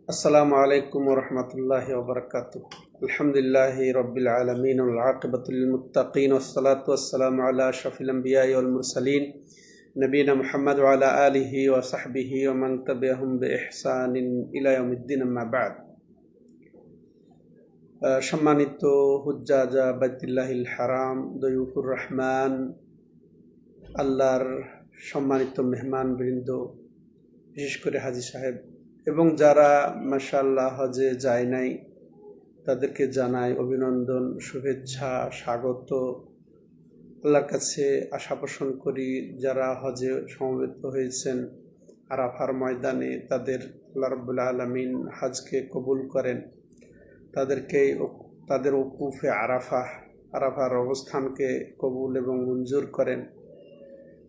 আসসালামু আলাইকুম ওয়া রাহমাতুল্লাহি ওয়া বারাকাতুহু। আলহামদুলিল্লাহি রাব্বিল আলামিন ওয়াল আকিবাতু লিল মুত্তাকিন ওয়াস সালাতু ওয়াস সালামু আলা আশরাফিল আমবিয়াই ওয়াল মুরসালিন নবিয়িনা মুহাম্মদ ওয়া আলা আলিহি ওয়া সাহবিহি ওয়া মান তাবিআহুম বিইহসানিন ইলা ইয়াউমিদ্দিন, আম্মা বা'দ। সম্মানিত হুজ্জাজা বাইতুল্লাহিল হারাম, দয়ুফুর রহমান, আল্লাহর সম্মানিত মেহমান বৃন্দ, বিশেষ করে হাজী সাহেব এবং যারা মাশাআল্লাহ হজে যায় নাই, তাদেরকে জানাই অভিনন্দন, শুভেচ্ছা, স্বাগত। আল্লাহর কাছে আশা পোষণ করি যারা হজে সমবেত হয়েছেন আরাফার ময়দানে, তাদের আল্লাহ রাব্বুল আলামিন হজকে কবুল করেন, তাদেরকে তাদের উকুফে আরাফার অবস্থানকে কবুল এবং মঞ্জুর করেন।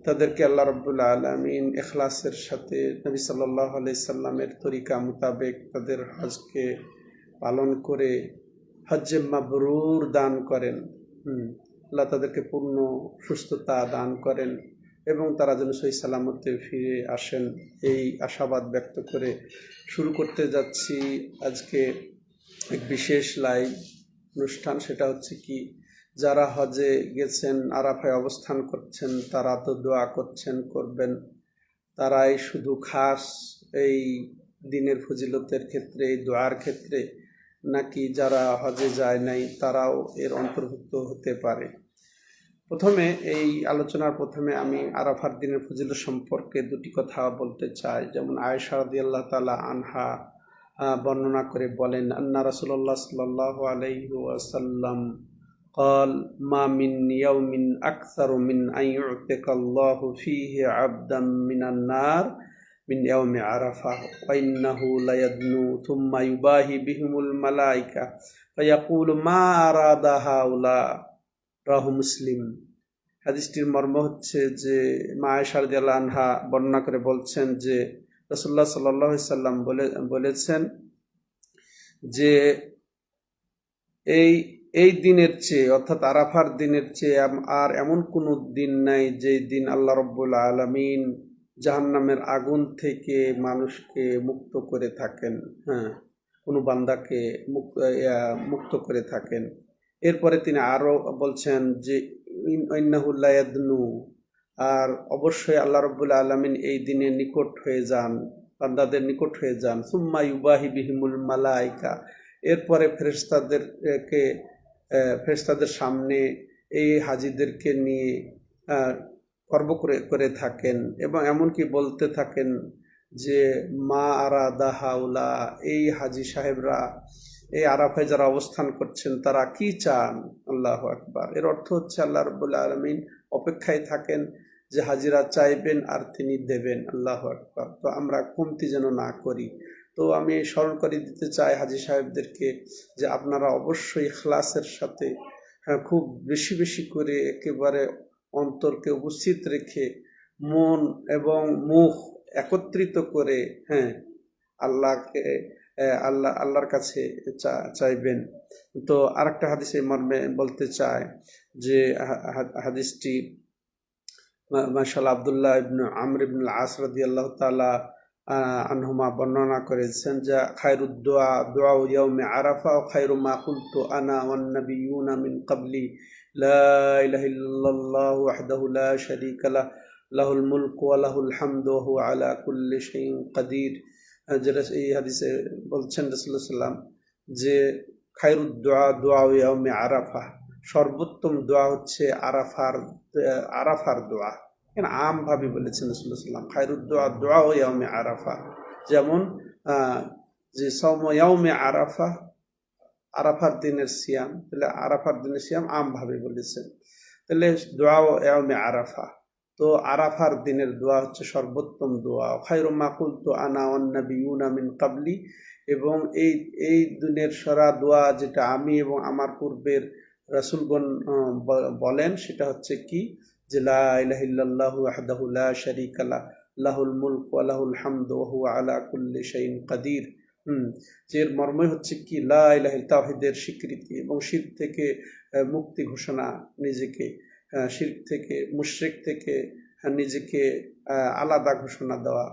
তাদেরকে আল্লাহ রাব্বুল আলামিন ইখলাসের সাথে নবী সাল্লাল্লাহু আলাইহি সাল্লামের তরিকা মোতাবেক তাদের হজকে পালন করে হজ্জে মাবরুর দান করেন। আল্লাহ তাদেরকে পূর্ণ সুস্থতা দান করেন এবং তারা যেন সহি সালামতে ফিরে আসেন, এই আশাবাদ ব্যক্ত করে শুরু করতে যাচ্ছি আজকে এক বিশেষ লাইভ অনুষ্ঠান। সেটা হচ্ছে কি, যারা হজে গেছেন, আরাফায় অবস্থান করছেন, তারা তো দোয়া করবেন। তারাই শুধু খাস এই দিনের ফজিলতের ক্ষেত্রে, এই দোয়ার ক্ষেত্রে, নাকি যারা হজে যায় নাই তারাও এর অন্তর্ভুক্ত হতে পারে? প্রথমে এই আলোচনার প্রথমে আমি আরাফার দিনের ফজিলত সম্পর্কে দুটি কথা বলতে চাই। যেমন আয়েশা রাদিয়াল্লাহু তাআলা আনহা বর্ণনা করে বলেন, আন্না রাসূলুল্লাহ সাল্লাল্লাহু আলাইহি ওয়াসাল্লাম قال ما من يوم أكثر من أن يعتق الله فيه عبدا من النار من يوم عرفة وإنه ليدنو ثم يباهي بهم الملائكة فيقول ما أراد هؤلاء। রাহু মুসলিম। হাদিসটির মর্ম হচ্ছে যে মা আয়েশা রাদিয়াল্লাহু আনহা বর্ণনা করে বলছেন যে রাসূলুল্লাহ সাল্লাল্লাহু আলাইহি সাল্লাম বলেছেন যে এই দিনের চেয়ে, অর্থাৎ আরাফার দিনের চেয়ে আর এমন কোনো দিন নাই যে দিন আল্লাহ রাব্বুল আলামিন জাহান্নামের আগুন থেকে মানুষকে মুক্ত করে থাকেন, কোনো বান্দাকে মুক্ত করে থাকেন। এরপরে তিনি আরো বলছেন যে ইন্নাহু লা ইয়াদনু, আর অবশ্যই আল্লাহ রাব্বুল আলামিন এই দিনে নিকট হয়ে যান, বান্দাদের নিকট হয়ে যান। সুম্মা ইউবাহি বিহিমুল মালাইকা, এরপরে ফেরেশতাদের সামনে এই হাজীদেরকে নিয়ে গর্ব করে থাকেন এবং এমনকি বলতে থাকেন যে মা আরাদা হাউলা, এই হাজী সাহেবরা এই আরাফায় যারা অবস্থান করছেন তারা কি চান। আল্লাহু আকবার। এর অর্থ হচ্ছে আল্লাহ রাব্বুল আলামিন অপেক্ষায় থাকেন যে হাজিরা চাইবেন আর তিনি দেবেন। আল্লাহু আকবার। তো আমরা কমতি যেন না করি। তো আমি স্মরণ করে দিতে চাই হাজী সাহেবদেরকে যে আপনারা অবশ্যই ইখলাসের সাথে, খুব বেশি বেশি করে একেবারে অন্তরকে উপস্থিত রেখে মন এবং মুখ একত্রিত করে আল্লাহকে আল্লাহর কাছে চাইবেন। তো আরেকটা হাদিসে মর্মে বলতে চাই যে হাদিসটি মাশাআল্লাহ আব্দুল্লাহ ইবনে আমর ইবনে আল-আস রাদিয়াল্লাহু তাআলা আনহুমা বর্ণনা করেছেন যে খায়রুদ দুআ ইয়াউমে আরাফা ওয়া খায়রু মা কুলতু আনা ওয়ান নাবিয়্যুনা মিন ক্বাবলি লা ইলাহা ইল্লাল্লাহু ওয়াহদাহু লা শারীকা লাহু লাহুল মুলকু ওয়া লাহুল হামদু ওয়া হুয়া আলা কুল্লি শাইইন কাদির। যেটা এই হাদিসে বলছেন রাসূলুল্লাহ সাল্লাল্লাহু আলাইহি ওয়াসাল্লাম যে খায়রুদ দুআ ইয়াউমে আরাফা, সর্বোত্তম দোয়া হচ্ছে আরাফার দোয়া। আম ভাবে বলেছেন রাসূলুল্লাহ সাল্লাল্লাহু আলাইহি ওয়াসাল্লাম খায়রুদ দুআ ইয়াউমে আরাফা। যেমন যে সাওম ইয়াউমে আরাফা, আরাফার দিনের সিয়াম, তাহলে আরাফার দিনের সিয়াম আম ভাবে বলেছেন। তাহলে দোয়া ইয়াউমে আরাফা, তো আরাফার দিনের দোয়া হচ্ছে সর্বোত্তম দোয়া। খায়রু মা কুলতু আনা ওয়ান নাবিয়্যুনা মিন ক্বাবলি, এবং এই দিনের সারা দোয়া যেটা আমি এবং আমার পূর্বের রাসূলগণ বলেন সেটা হচ্ছে কি, যে লা ইলাহা ইল্লাল্লাহু ওয়াহদাহু লা শারীকা লাহু লাহুল মুলকু ওয়া লাহুল হামদু ওয়া হুয়া আলা কুল্লি শাইইন কাদির। এর মর্মই হচ্ছে কি, লা ইলাহা তাওহীদের স্বীকৃতি এবং শিরক থেকে মুক্তি ঘোষণা, নিজেকে শিরক থেকে, মুশরিক থেকে নিজেকে আলাদা ঘোষণা দেওয়া।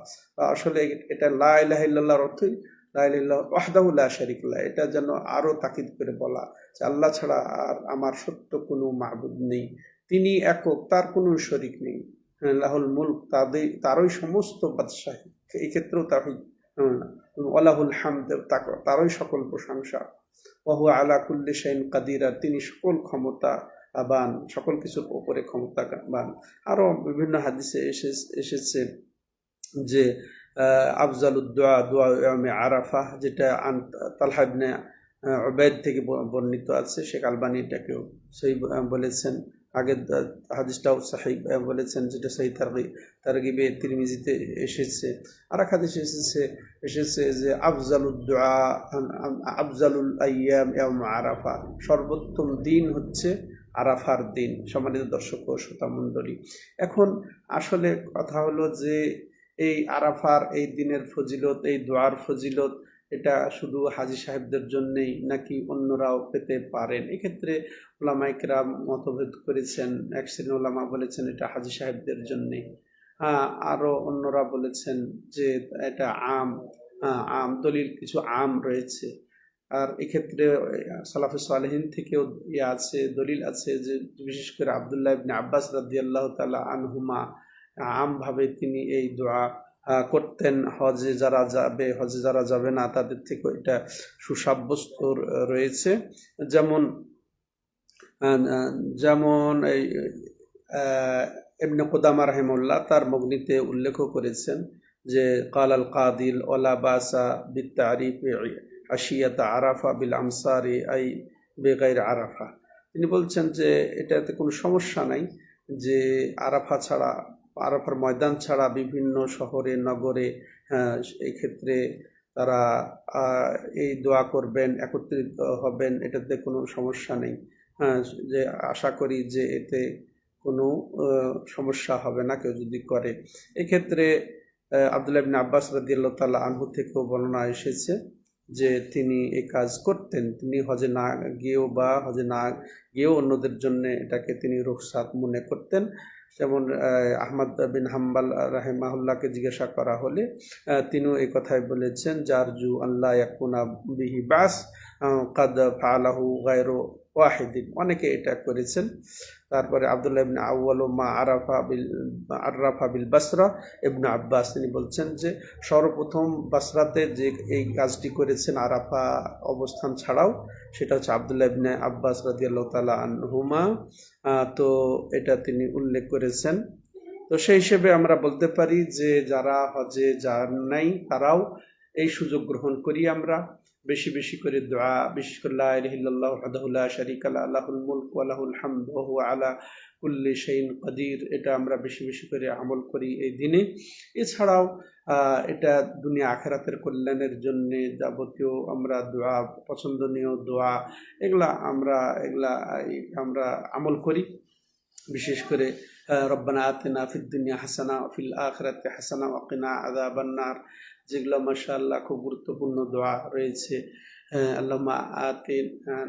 আসলে এটা লা ইলাহা ইল্লাল্লাহর অর্থই লা ইলাহা ইল্লাল্লাহ ওয়াহদাহু লা শারীকা লাহ, এটা যেন আরো তাকিদ করে বলা যে আল্লাহ ছাড়া আর আমার সত্য কোনো মাবুদ নেই, তিনি একক, তার কোনো শরীক নেই। লাহুল মুলক, তারই সমস্ত বাদশাহী, এই ক্ষেত্রেও তাহিদ। ওয়ালাহুল হামদ, তারই সকল প্রশংসা। ওয়া হুয়া আলা কুল্লি শাইইন কাদির, আর তিনি সকল ক্ষমতা বান, সকল কিছুর উপরে ক্ষমতাবান। আরো বিভিন্ন হাদিসে এসেছে যে আফজালুদ দোয়া দোয়া ইয়াউমে আরাফা, যেটা তালহা ইবনে উবাইদ থেকে বর্ণিত আছে। শেখ আলবানী এটাকেও সহি বলেছেন। আগের হাদিসটাও সহি বলেছেন, যেটা সহি তারগিবে তিরমিজিতে এসেছে। আর এক হাদিস এসেছে যে আফজালুদ দোয়া আফজালুল আইয়াম ইয়াউম আরাফা, সর্বোত্তম দিন হচ্ছে আরাফার দিন। সম্মানিত দর্শক ও শ্রোতা মণ্ডলী, এখন আসলে কথা হলো যে এই আরাফার এই দিনের ফজিলত, এই দোয়ার ফজিলত, এটা শুধু হাজী সাহেবদের জন্যেই নাকি অন্যরাও পেতে পারেন? এক্ষেত্রে ওলামায়ে কেরাম মতভেদ করেছেন। এক শ্রেণীর ওলামা বলেছেন এটা হাজী সাহেবদের জন্যে, আরো অন্যরা বলেছেন যে এটা আম দলিল, কিছু আম রয়েছে। আর এক্ষেত্রে সালাফে সালেহিন থেকেও দলিল আছে যে বিশেষ করে আব্দুল্লাহ ইবনে আব্বাস রাদিয়াল্লাহু তাআলা আনহুমা আমভাবে তিনি এই দোয়া করতেন। হজে যারা যাবে না তাদের থেকে এটা সুসাব্যস্ত রয়েছে। যেমন যেমন এই ইবনে কুদামা রাহিমাহুল্লাহ তার মুগনিতে উল্লেখ করেছেন যে কাল আল কাদিল ওয়ালা বাসা বিত্তারিফ আশিয়াত আরাফা বিল আমসারি আই বেগাইর আরাফা। তিনি বলছেন যে এটাতে কোনো সমস্যা নাই যে আরাফার ময়দান ছাড়া বিভিন্ন শহরে নগরে এই ক্ষেত্রে তারা এই দোয়া করবেন, একত্রিত হবেন, এটাতে কোনো সমস্যা নেই। যে আশা করি যে এতে কোনো সমস্যা হবে না কেউ যদি করে। এক্ষেত্রে আব্দুল্লাহ ইবনে আব্বাস রাদিয়াল্লাহু তাআলা আনহু থেকেও বর্ণনা এসেছে যে তিনি এই কাজ করতেন। তিনি হজে না গিয়েও অন্যদের জন্য এটাকে তিনি রুখসাত মনে করতেন। যেমন আহমদ বিন হাম্বাল রাহিমাহুল্লাহকে জিজ্ঞাসা করা হলে তিনিও এই কথাই বলেছেন, জারজু আল্লাহ ইয়াকুনা বিহি বাস কাদ ফাআলাহু গায়রু ওয়াহিদিন, অনেকে এটা করেছেন। তারপরে আব্দুল্লাহ ইবনে আউয়াল মা আরাফা বিল বাসরা ইবনে আব্বাস, তিনি বলছেন যে সর্বপ্রথম বাসরাতে যে এই কাজটি করেছেন আরাফা অবস্থান ছাড়াও, সেটা হচ্ছে আব্দুল্লাহ ইবনে আব্বাস রাদিয়াল্লাহু তাআলা আনহুমা। তো এটা তিনি উল্লেখ করেছেন। তো সেই হিসেবে আমরা বলতে পারি যে যারা হজে যান নাই তারাও এই সুযোগ গ্রহণ করি। আমরা বেশি বেশি করে দোয়া, বিশেষ করে লা ইলাহা ইল্লাল্লাহু ওয়াহদাহু লা শারীকা লাহু লাহুল মুলক ওয়া লাহুল হামদ ওয়া হুয়া আলা কুল্লি শাইইন কাদির, এটা আমরা বেশি বেশি করে আমল করি এই দিনে। এছাড়াও এটা দুনিয়া আখিরাতের কল্যাণের জন্য যাবতীয় আমরা দোয়া, পছন্দনীয় দোয়া, এগুলা আমরা আমল করি। বিশেষ করে রব্বানা আতিনা ফিদ দুনিয়া হাসানা ওয়া ফিল আখিরাতি হাসানা ওয়া কিনা আযাবান নার, যেগুলো মাশাআল্লাহ খুব গুরুত্বপূর্ণ দোয়া রয়েছে। আল্লাহুম্মা আতি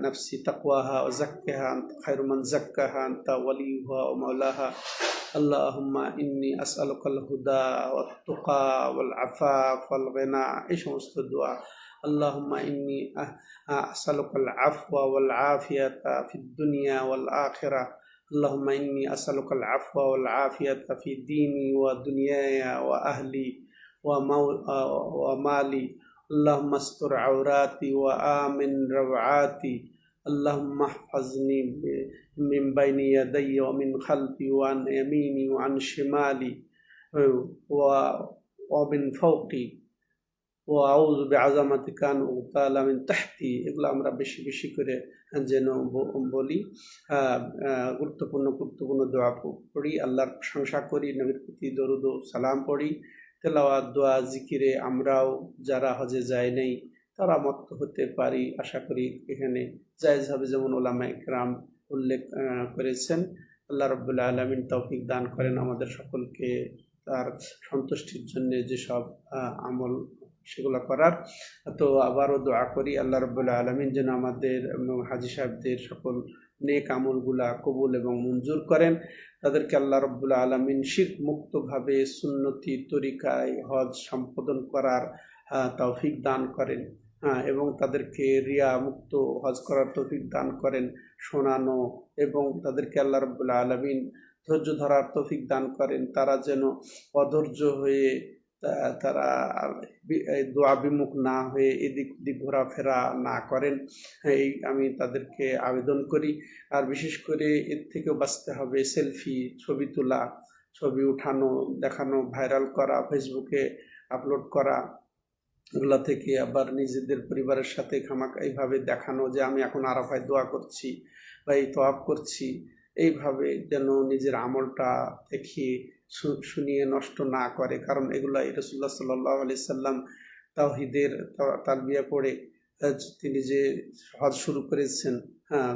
নাফসি তাকওয়াহা ওয়া যাক্কিহা আনতা খায়রু মান যাক্কাহা আনতা ওয়ালিয়ুহা ওয়া মাওলাহা। আল্লাহুম্মা ইন্নী আসআলুকাল হুদা ওয়াত তুকা ওয়াল আফাফ ওয়াল গিনা, এই সমস্ত দোয়া। আল্লাহুম্মা ইন্নী আসআলুকাল আফওয়া ওয়াল আফিয়াতা ফিদ দুনিয়া ওয়াল আখিরাহ। আল্লাহুম্মা ইন্নী আসআলুকাল আফওয়া ওয়াল আফিয়াতা ফি দীনি ওয়া দুনিয়ায়া ওয়া আহলি ওয়া মালি। আল্লাহুম্মা আস্তুর আওরাতি ওয়া আমিন রাওআতি। আল্লাহুম্মা ইহফাজনি মিন বাইনি ইয়াদাইয়া ওয়া মিন খালফি ওয়া আন ইয়ামিনি ওয়া আন শিমালি ওয়া মিন ফাওকি ওয়া আউযু বিআযামাতিকা আন উগতালা মিন তাহতি। এগুলো আমরা বেশি বেশি করে যেন বলি। গুরুত্বপূর্ণ দোয়া পড়ি, আল্লাহর প্রশংসা করি, নবীর প্রতি দরুদ ও সালাম পড়ি, তেলাওয়াত, দোয়া, জিকিরে আমরাও যারা হজে যায় নাই তারা মত্ত হতে পারি। আশা করি এখানে জায়েজ হবে, যেমন ওলামায়ে কেরাম উল্লেখ করেছেন। আল্লাহ রাব্বুল আলামিন তৌফিক দান করেন আমাদের সকলকে তার সন্তুষ্টির জন্য যেসব আমল সেগুলো করার। তো আবারও দোয়া করি আল্লাহ রাব্বুল আলামিন যেন আমাদের হাজী সাহেবদের সকল নেক আমলগুলা কবুল এবং মঞ্জুর করেন। তাদেরকে আল্লাহ রাব্বুল আলামিন শিরক মুক্তভাবে সুন্নতি তরিকায় হজ সম্পাদন করার তৌফিক দান করেন, এবং তাদেরকে রিয়া মুক্ত হজ করার তৌফিক দান করেন, শোনানো, এবং তাদেরকে আল্লাহ রাব্বুল আলামিন ধৈর্য ধরার তৌফিক দান করেন। তারা যেন অধৈর্য হয়ে তারা এই দোয়া বিমুখ না হয়ে এদিক ওদিক ঘোরাফেরা না করেন, এই আমি তাদেরকে আবেদন করি। আর বিশেষ করে এর থেকেও বাঁচতে হবে সেলফি, ছবি তোলা, ছবি উঠানো, দেখানো, ভাইরাল করা, ফেসবুকে আপলোড করা, এগুলা থেকে আবার নিজেদের পরিবারের সাথে খামাখা এইভাবে দেখানো যে আমি এখন আরাফায় দোয়া করছি বা এই তওয়াফ করছি, এইভাবে যেন নিজের আমলটা দেখিয়ে শুনিয়ে নষ্ট না করে। কারণ এগুলা রাসূলুল্লাহ সাল্লাল্লাহু আলাইহি সাল্লাম তাওহীদের তালবিয়া পড়ে তিনি যে হজ শুরু করেছেন, হ্যাঁ,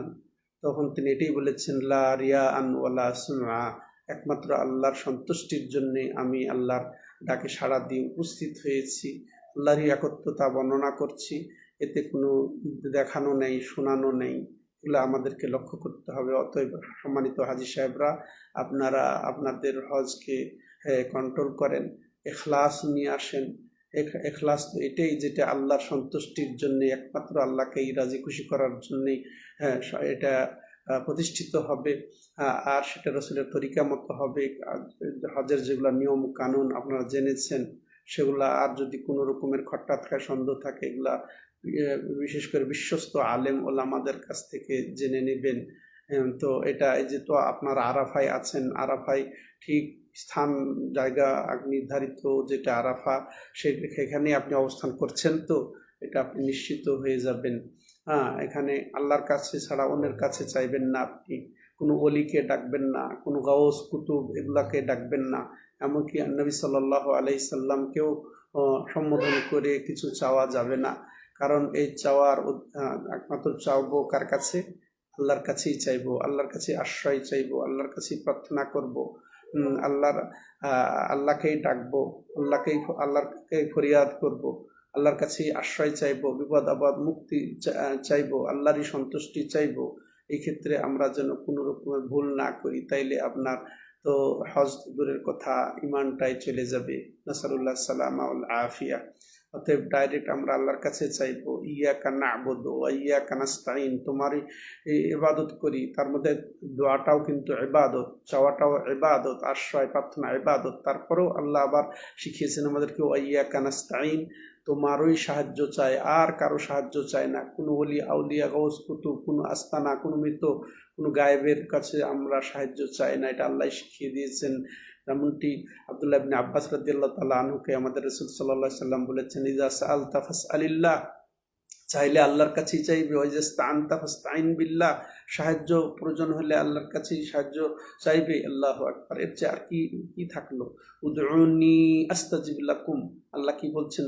তখন তিনি এটাই বলেছেন, লা রিয়া আন ওয়ালা সুমআ, একমাত্র আল্লাহর সন্তুষ্টির জন্যে আমি আল্লাহর ডাকে সাড়া দিয়ে উপস্থিত হয়েছি, আল্লাহরই একত্বতা বর্ণনা করছি, এতে কোনো দেখানো নেই, শোনানো নেই। এগুলো আমাদেরকে লক্ষ্য করতে হবে। অতএব সম্মানিত হাজী সাহেবরা, আপনারা আপনাদের হজকে কন্ট্রোল করেন, এখলাস নিয়ে আসেন। এখলাস তো এটাই যেটা আল্লাহর সন্তুষ্টির জন্যে, একমাত্র আল্লাহকেই রাজি খুশি করার জন্যেই এটা প্রতিষ্ঠিত হবে, আর সেটা রসুলের তরিকা মতো হবে। হজের যেগুলো নিয়ম কানুন আপনারা জেনেছেন, সেগুলা আর যদি কোনো রকমের খট্টা থাকে, সন্দেহ থাকে, এগুলা বিশেষ করে বিশ্বস্ত আলেম ওলামাদের কাছ থেকে জেনে নেবেন। তো এটা এই যে তো আপনারা আরাফায় আছেন, আরাফায় ঠিক স্থান জায়গা নির্ধারিত যেটা আরাফা, সেখানে আপনি অবস্থান করছেন, তো এটা আপনি নিশ্চিত হয়ে যাবেন। এখানে আল্লাহর কাছে ছাড়া অন্যের কাছে চাইবেন না, আপনি কোনো অলিকে ডাকবেন না, কোনো গাউস কুতুব এগুলাকে ডাকবেন না, এমনকি নবী সাল্লাল্লাহু আলাইহি সাল্লামকেও সম্বোধন করে কিছু চাওয়া যাবে না। কারণ এই চাওয়ার একমাত্র চাইবো কার কাছে? আল্লাহর কাছেই চাইবো, আল্লাহর কাছে আশ্রয় চাইবো, আল্লাহর কাছেই প্রার্থনা করব, আল্লাহকেই ডাকবো, আল্লাহকেই ফরিয়াদ করব, আল্লাহর কাছেই আশ্রয় চাইবো, বিপদ আপদ মুক্তি চাইবো, আল্লাহরই সন্তুষ্টি চাইবো। এই ক্ষেত্রে আমরা যেন কোনো রকমের ভুল না করি, তাইলে আপনার তো হজ দূরের কথা, ইমানটাই চলে যাবে। নাসারুল্লাহ সালামা ওয়াল আফিয়া। অতএব ডাইরেক্ট আমরা আল্লাহর কাছে চাইবো, ইয়াকা না'বুদু ওয়া ইয়াকা নাস্তাইন, তোমারই ইবাদত করি। তার মধ্যে দোয়াটাও কিন্তু ইবাদত, চাওয়াটাও ইবাদত, আশ্রয় প্রার্থনা ইবাদত। তারপরেও আল্লাহ আবার শিখিয়েছেন আমাদেরকে, ওয়া ইয়াকা নাস্তাইন, তোমারই সাহায্য চাই, আর কারো সাহায্য চাই না। কোনো ওলি আউলিয়া গাউস কুতুব, কোনো আস্তানা, কোনো মৃত, কোনো গায়েবের কাছে আমরা সাহায্য চাই না, এটা আল্লাহ শিখিয়ে দিয়েছেন। যেমনটি আব্দুল্লাহ ইবনে আব্বাস রাদিয়াল্লাহু তাআলা আনহুকে আমাদের রাসূল সাল্লাল্লাহু আলাইহি সাল্লাম বলেছেন, ইযা সাআলতা ফাসআলিল্লাহ, চাইলে আল্লাহর কাছেই চাইবে, ওই যে ইস্তাআনতা ফাস্তাইন বিল্লাহ, সাহায্য প্রয়োজন হলে আল্লাহর কাছেই সাহায্য চাইবে। আল্লাহু আকবার। এর চেয়ে আর কি থাকলো? উদউনি আস্তাজিব লাকুম, আল্লাহ কি বলছেন?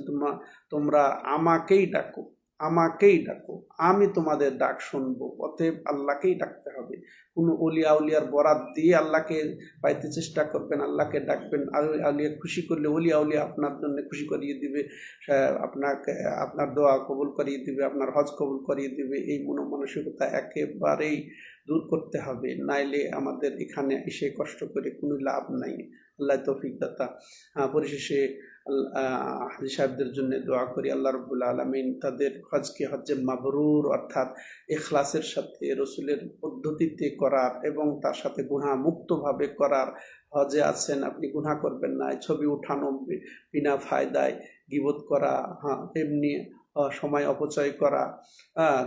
তোমরা আমাকেই ডাকো, আমাকেই ডাকো, আমি তোমাদের ডাক শুনবো। অতএব আল্লাহকেই ডাকতে হবে। কোনো অলিয়া উলিয়ার বরাত দিয়ে আল্লাহকে পাইতে চেষ্টা করবেন, আল্লাহকে ডাকবেন, আউলিয়া খুশি করলে অলিয়া উলিয়া আপনার জন্য খুশি করিয়ে দিবে, আপনাকে আপনার দোয়া কবুল করিয়ে দিবে, আপনার হজ কবুল করিয়ে দিবে। এই মনোমানসিকতা একেবারেই দূর করতে হবে, নাইলে আমাদের এখানে এসে কষ্ট করে কোনো লাভ নাই। আল্লাহ তৌফিক দাতা। পরিশেষে হাজী সাহেবদের জন্য দোয়া করি, আল্লাহ রাব্বুল আলামিন তাদের হজকে হজ্জে মাবরুর, অর্থাৎ ইখলাসের সাথে রসুলের পদ্ধতিতে করার এবং তার সাথে গুনাহ মুক্তভাবে করার। হজে আছেন, আপনি গুনাহ করবেন না, ছবি উঠানো বিনা ফায়দায়, গীবত করা, এমনি সময় অপচয় করা,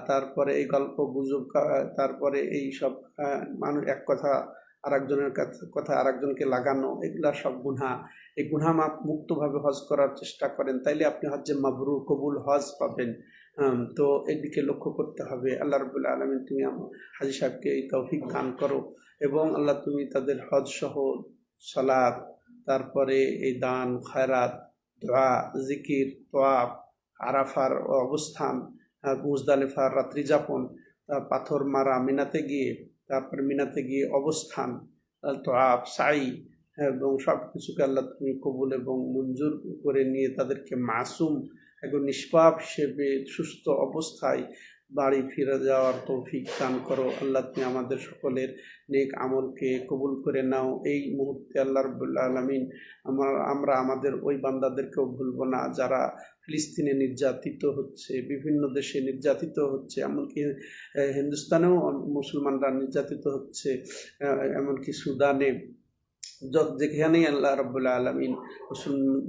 তারপরে এই গল্প গুজব করা, তারপরে এই সব মানুষ এক কথা আরেকজনের কথা আরেকজনকে লাগানো, এগুলা সব গুনাহ। এই গুনাহ মুক্তভাবে হজ করার চেষ্টা করেন, তাইলে আপনি হজ্জে মাবরুর কবুল হজ পাবেন। তো এদিকে লক্ষ্য করতে হবে। আল্লাহ রাব্বুল আলামিন তুমি হাজী সাহেবকে এই তৌফিক দান করো, এবং আল্লাহ তুমি তাদের হজ সহ সালাত, তারপরে এই দান খয়রাত, দোয়া, জিকির, তোয়াফ, আরাফার অবস্থান, মুজদালিফার রাত্রি যাপন, পাথর মারা মিনাতে গিয়ে, তারপরে মিনাতে গিয়ে অবস্থান, তোয়াফ, সাই, এবং সব কিছুকে আল্লাহ তুমি কবুল এবং মঞ্জুর করে নিয়ে তাদেরকে মাসুম একজন নিষ্পাপ হিসেবে সুস্থ অবস্থায় বাড়ি ফিরে যাওয়ার তৌফিক দান করো। আল্লাহ তুমি আমাদের সকলের নেক আমলকে কবুল করে নাও। এই মুহূর্তে আল্লাহ রাব্বুল আলামিন আমরা আমাদের ওই বান্দাদেরকেও ভুলব না যারা ফিলিস্তিনে নির্যাতিত হচ্ছে, বিভিন্ন দেশে নির্যাতিত হচ্ছে, এমনকি হিন্দুস্তানেও মুসলমানরা নির্যাতিত হচ্ছে, এমনকি সুদানে, যেখানেই আল্লাহ রাব্বুল আলামিন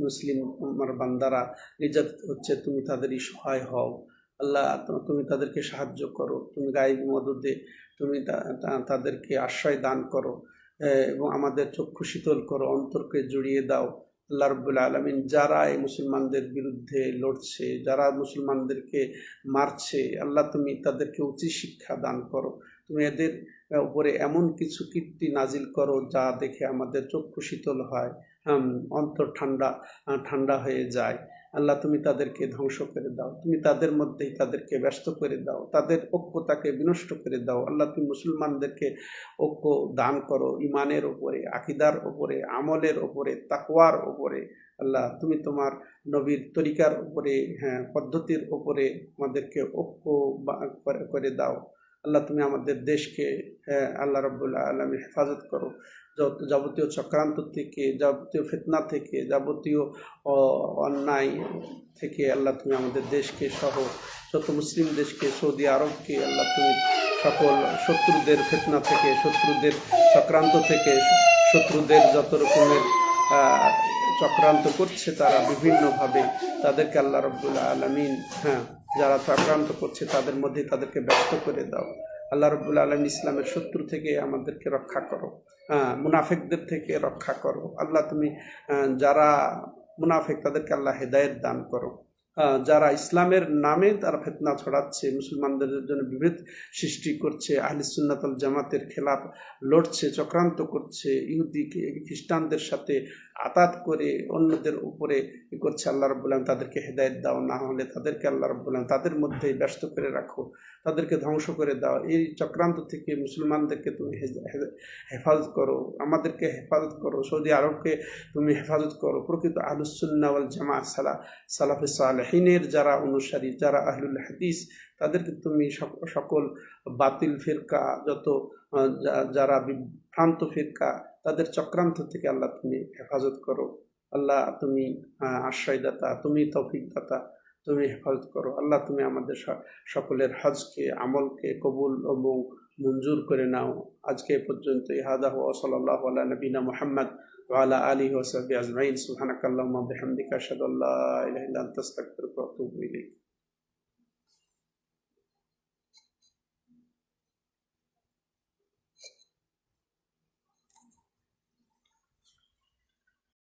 মুসলিম আমার বান্দারা নির্যাতিত হচ্ছে, তুমি তাদেরই সহায় হও আল্লাহ। তুমি তাদেরকে সাহায্য করো, তুমি গায়েবী মদদে তুমি তাদেরকে আশ্রয় দান করো, এবং আমাদের চক্ষু শীতল করো, অন্তরকে জুড়িয়ে দাও আল্লাহ রাব্বুল আলামিন। যারা এই মুসলমানদের বিরুদ্ধে লড়ছে, যারা মুসলমানদেরকে মারছে, আল্লাহ তুমি তাদেরকে উচিত শিক্ষা দান করো। তুমি এদের উপরে এমন কিছু কীর্তি নাজিল করো যা দেখে আমাদের চক্ষু শীতল হয়, অন্তর ঠান্ডা হয়ে যায়। আল্লাহ তুমি তাদেরকে ধ্বংস করে দাও, তুমি তাদের মধ্যেই তাদেরকে ব্যস্ত করে দাও, তাদের ঐক্যতাকে বিনষ্ট করে দাও। আল্লাহ তুমি মুসলমানদেরকে ঐক্য দান করো, ইমানের ওপরে, আকিদার ওপরে, আমলের ওপরে, তাকওয়ার ওপরে। আল্লাহ তুমি তোমার নবীর তরিকার উপরে, পদ্ধতির উপরে আমাদেরকে ঐক্য করে দাও। আল্লাহ তুমি আমাদের দেশকে, আল্লাহ রাব্বুল আলামিন হেফাজত করো যাবতীয় চক্রান্ত থেকে, যাবতীয় ফিতনা থেকে, যাবতীয় অন্যায় থেকে। আল্লাহ তুমি আমাদের দেশকে সহ যত মুসলিম দেশকে, সৌদি আরবকে, আল্লাহ তুমি সকল শত্রুদের ফিতনা থেকে, শত্রুদের চক্রান্ত থেকে, শত্রুদের যত রকমের চক্রান্ত করছে তারা বিভিন্নভাবে, তাদেরকে আল্লাহ রাব্বুল আলামিন যারা চক্রান্ত করছে তাদের মধ্যে তাদেরকে ব্যস্ত করে দাও। আল্লাহ রাব্বুল আলামিন ইসলামের শত্রু থেকে আমাদেরকে রক্ষা করো, মুনাফিকদের থেকে রক্ষা করো। আল্লাহ তুমি যারা মুনাফিক তাদেরকে আল্লাহ হেদায়েত দান করো। যারা ইসলামের নামে তারা ফিতনা ছড়াচ্ছে, মুসলমানদের জন্য বিভেদ সৃষ্টি করছে, আহলে সুন্নাত ওয়াল জামাতের খেলাফ লড়ছে, চক্রান্ত করছে, ইহুদি খ্রিস্টানদের সাথে আতাত করে অন্যদের উপরে করছে, আল্লাহ রাব্বুল আলামিন তাদেরকে হেদায়েত দাও। না হলে তাদেরকে আল্লাহ রাব্বুল আলামিন তাদের মধ্যেই ব্যস্ত করে রাখো, তাদেরকে ধ্বংস করে দাও। এই চক্রান্ত থেকে মুসলমানদেরকে তুমি হেফাজত করো, আমাদেরকে হেফাজত করো, সৌদি আরবকে তুমি হেফাজত করো। প্রকৃত আহলুস সুন্নাহ ওয়াল জামাত সালাফে সালেহিনের যারা অনুসারী, যারা আহলুল হাদিস, তাদেরকে তুমি সকল বাতিল ফিরকা, যত যারা বিভ্রান্ত ফিরকা, তাদের চক্রান্ত থেকে আল্লাহ তুমি হেফাজত করো। আল্লাহ তুমি আশ্রয়দাতা, তুমি তৌফিক দাতা, তুমি হেফাজত করো। আল্লাহ তুমি আমাদের সকলের হজকে, আমলকে কবুল এবং মঞ্জুর করে নাও। আজকে এ পর্যন্তই। হাদা ওয়া সাল্লাল্লাহু আলা নবিনা মুহাম্মদ ওয়া আলা আলিহি ওয়া সাহবিহি আজমাইন। সুবহানাকাল্লাহুম্মা ওয়া বিহামদিকা আশহাদু আল্লা ইলাহা ইল্লা আনতা আস্তাগফিরুকা ওয়া আতুবু ইলাইক।